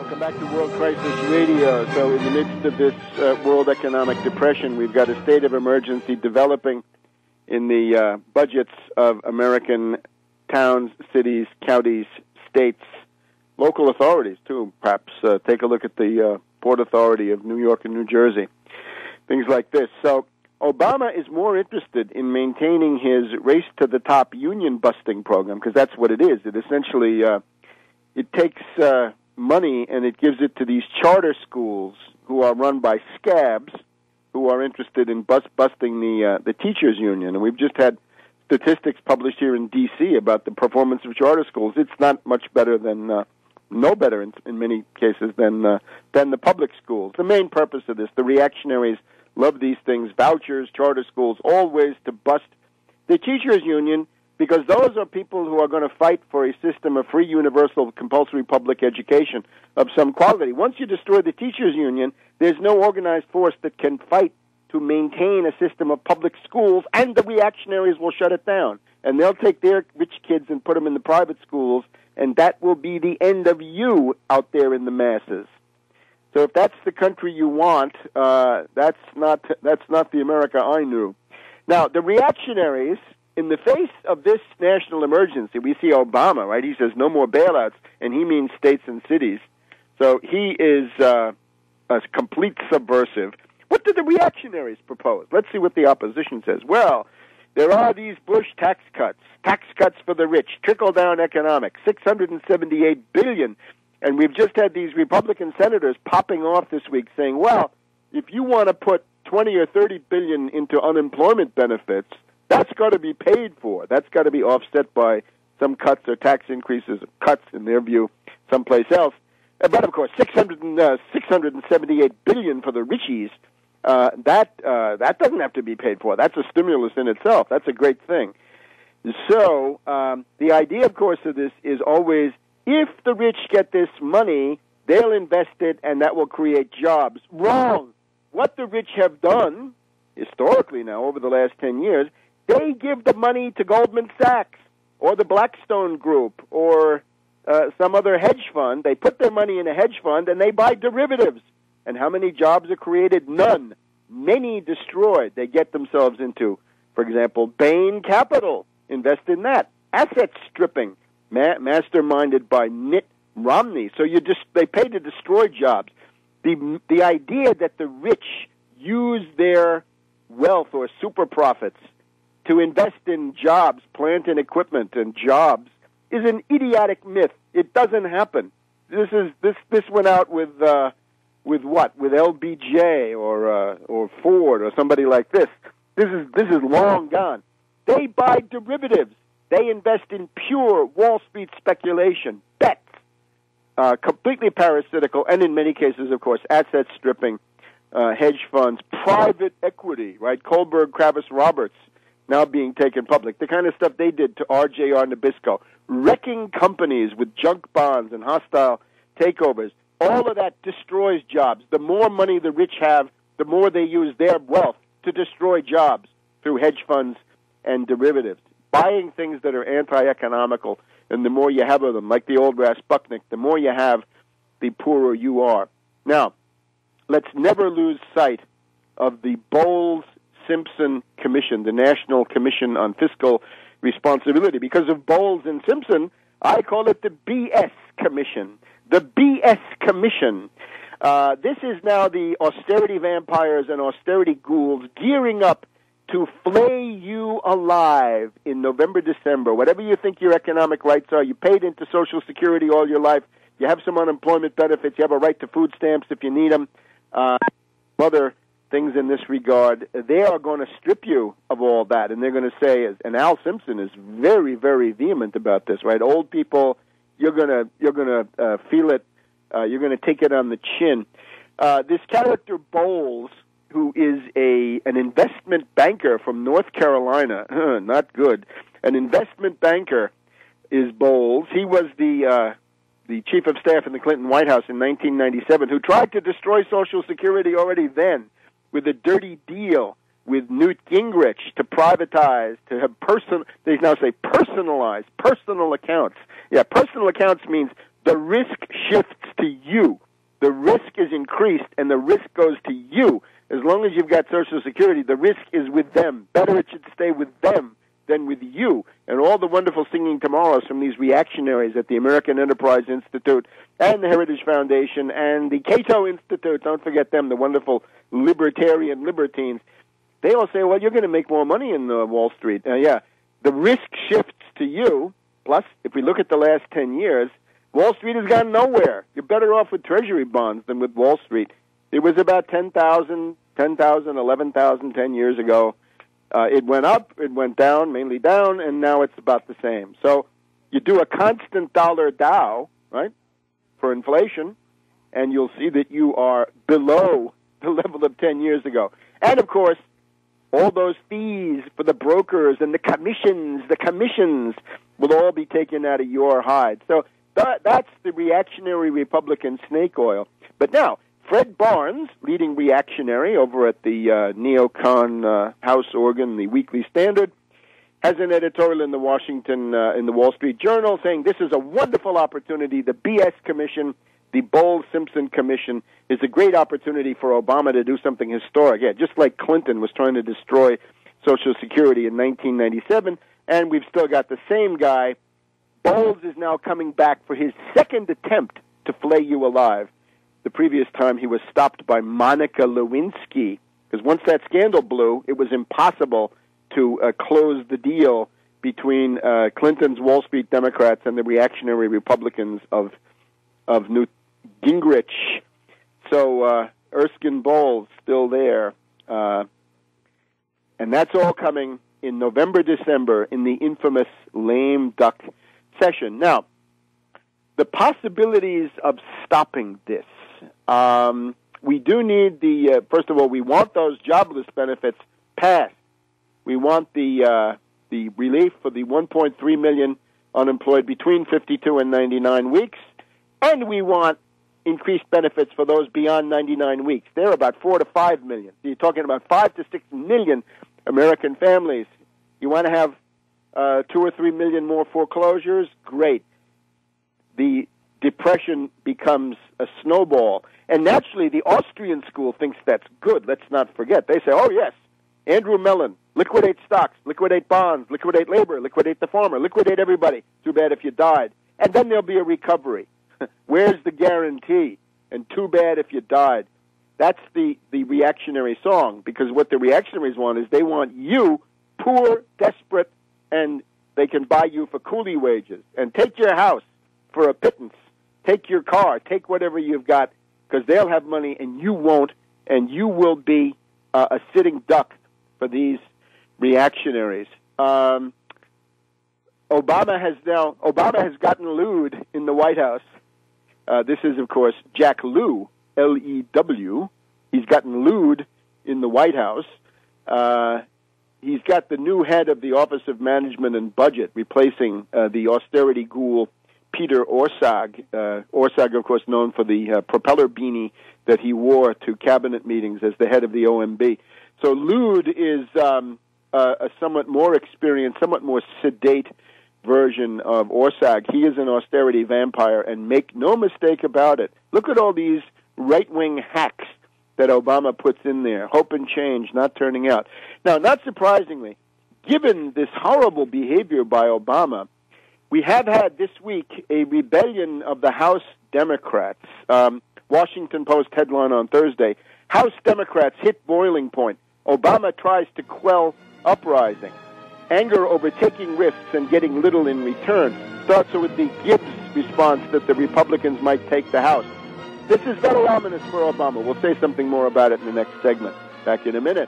Welcome back to World Crisis Radio. So in the midst of this world economic depression, we've got a state of emergency developing in the budgets of American towns, cities, counties, states, local authorities, too. Perhaps take a look at the Port Authority of New York and New Jersey, things like this. So Obama is more interested in maintaining his race-to-the-top union-busting program, because that's what it is. It essentially it takes money and it gives it to these charter schools who are run by scabs who are interested in busting the teachers union. And we've just had statistics published here in D.C. about the performance of charter schools. It's not much better than, no better in many cases than the public schools. The main purpose of this, the reactionaries love these things, vouchers, charter schools, all ways to bust the teachers union, because those are people who are going to fight for a system of free, universal, compulsory public education of some quality. Once you destroy the teachers union, there's no organized force that can fight to maintain a system of public schools, and the reactionaries will shut it down. And they'll take their rich kids and put them in the private schools, and that will be the end of you out there in the masses. So if that's the country you want, that's not the America I knew. Now, the reactionaries, in the face of this national emergency, we see Obama, right? He says no more bailouts, and he means states and cities. So he is a complete subversive. What do the reactionaries propose? Let's see what the opposition says. Well, there are these Bush tax cuts for the rich, trickle-down economics, $678 billion. And we've just had these Republican senators popping off this week saying, well, if you want to put 20 or 30 billion into unemployment benefits, that's got to be paid for. That's got to be offset by some cuts or tax increases, cuts in their view, someplace else. But of course, 678 billion for the richies. That doesn't have to be paid for. That's a stimulus in itself. That's a great thing. So the idea, of course, of this is always, if the rich get this money, they'll invest it, and that will create jobs. Wrong. What the rich have done, historically now, over the last 10 years, they give the money to Goldman Sachs or the Blackstone Group or some other hedge fund. They put their money in a hedge fund, and they buy derivatives. And how many jobs are created? None. Many destroyed. They get themselves into, for example, Bain Capital. Invest in that. Asset stripping, masterminded by Mitt Romney. So they pay to destroy jobs. The idea that the rich use their wealth or super profits to invest in jobs, plant and equipment and jobs, is an idiotic myth. It doesn't happen. This went out with what? With LBJ or Ford or somebody like this. This is long gone. They buy derivatives. They invest in pure Wall Street speculation, bets, completely parasitical, and in many cases, of course, asset stripping, hedge funds, private equity, right? Kohlberg, Kravis, Roberts, now being taken public. The kind of stuff they did to RJR Nabisco, wrecking companies with junk bonds and hostile takeovers. All of that destroys jobs. The more money the rich have, the more they use their wealth to destroy jobs through hedge funds and derivatives, buying things that are anti-economical. And the more you have of them, like the old Rasputnik, the more you have, the poorer you are. Now, let's never lose sight of the Bowles-Simpson Commission, the National Commission on Fiscal Responsibility. Because of Bowles and Simpson, I call it the BS Commission. The BS Commission. This is now the austerity vampires and austerity ghouls gearing up to flay you alive in November, December. Whatever you think your economic rights are, you paid into Social Security all your life, you have some unemployment benefits, you have a right to food stamps if you need them, other things in this regard. They are going to strip you of all that, and they're going to say, and Al Simpson is very, very vehement about this, right? Old people, you're going to feel it, you're going to take it on the chin. This character Bowles, who is an investment banker from North Carolina, not good. An investment banker is Bowles. He was the chief of staff in the Clinton White House in 1997, who tried to destroy Social Security already then with a dirty deal with Newt Gingrich to privatize, to have they now say personalized, personal accounts. Yeah, personal accounts means the risk shifts to you. The risk is increased, and the risk goes to you. As long as you've got Social Security, the risk is with them. Better it should stay with them than with you. And all the wonderful singing tomorrows from these reactionaries at the American Enterprise Institute and the Heritage Foundation and the Cato Institute, don't forget them, the wonderful libertarian libertines, they all say, well, you're going to make more money in Wall Street. Yeah, the risk shifts to you. Plus, if we look at the last 10 years, Wall Street has gone nowhere. You're better off with Treasury bonds than with Wall Street. It was about 10,000, 11,000 10 years ago. It went up, it went down, mainly down, and now it's about the same. So you do a constant dollar Dow, right, for inflation, and you'll see that you are below the level of 10 years ago. And, of course, all those fees for the brokers and the commissions will all be taken out of your hide. So that's the reactionary Republican snake oil. But now, Fred Barnes, leading reactionary over at the neocon house organ, the Weekly Standard, has an editorial in the Wall Street Journal saying this is a wonderful opportunity. The BS Commission, the Bowles-Simpson Commission, is a great opportunity for Obama to do something historic. Yeah, just like Clinton was trying to destroy Social Security in 1997, and we've still got the same guy. Bowles is now coming back for his second attempt to flay you alive. The previous time he was stopped by Monica Lewinsky, because once that scandal blew, it was impossible to close the deal between Clinton's Wall Street Democrats and the reactionary Republicans of Newt Gingrich. So Erskine Bowles still there. And that's all coming in November, December, in the infamous lame duck session. Now, the possibilities of stopping this. We do need first of all, we want those jobless benefits passed. We want the relief for the 1.3 million unemployed between 52 and 99 weeks, and we want increased benefits for those beyond 99 weeks. They're about 4 to 5 million. So you're talking about 5 to 6 million American families. You want to have 2 or 3 million more foreclosures? Great. The depression becomes a snowball. And naturally, the Austrian school thinks that's good. Let's not forget. They say, oh, yes, Andrew Mellon, liquidate stocks, liquidate bonds, liquidate labor, liquidate the farmer, liquidate everybody. Too bad if you died. And then there'll be a recovery. Where's the guarantee? And too bad if you died. That's the reactionary song, because what the reactionaries want is they want you, poor, desperate, and they can buy you for coolie wages. And take your house for a pittance. Take your car. Take whatever you've got, because they'll have money and you won't, and you will be a sitting duck for these reactionaries. Obama has gotten lewd in the White House. This is, of course, Jack Lew, L-E-W. He's gotten lewd in the White House. He's got the new head of the Office of Management and Budget, replacing the austerity ghoul Peter Orszag. Orszag, of course, known for the propeller beanie that he wore to cabinet meetings as the head of the OMB. So lewd is a somewhat more experienced, somewhat more sedate version of Orszag. He is an austerity vampire, and make no mistake about it. Look at all these right-wing hacks that Obama puts in there. Hope and change not turning out. Now, not surprisingly, given this horrible behavior by Obama, we have had this week a rebellion of the House Democrats. Washington Post headline on Thursday, House Democrats hit boiling point. Obama tries to quell uprising. Anger over taking risks and getting little in return. Starts with the Gibbs response that the Republicans might take the House. This is very ominous for Obama. We'll say something more about it in the next segment. Back in a minute.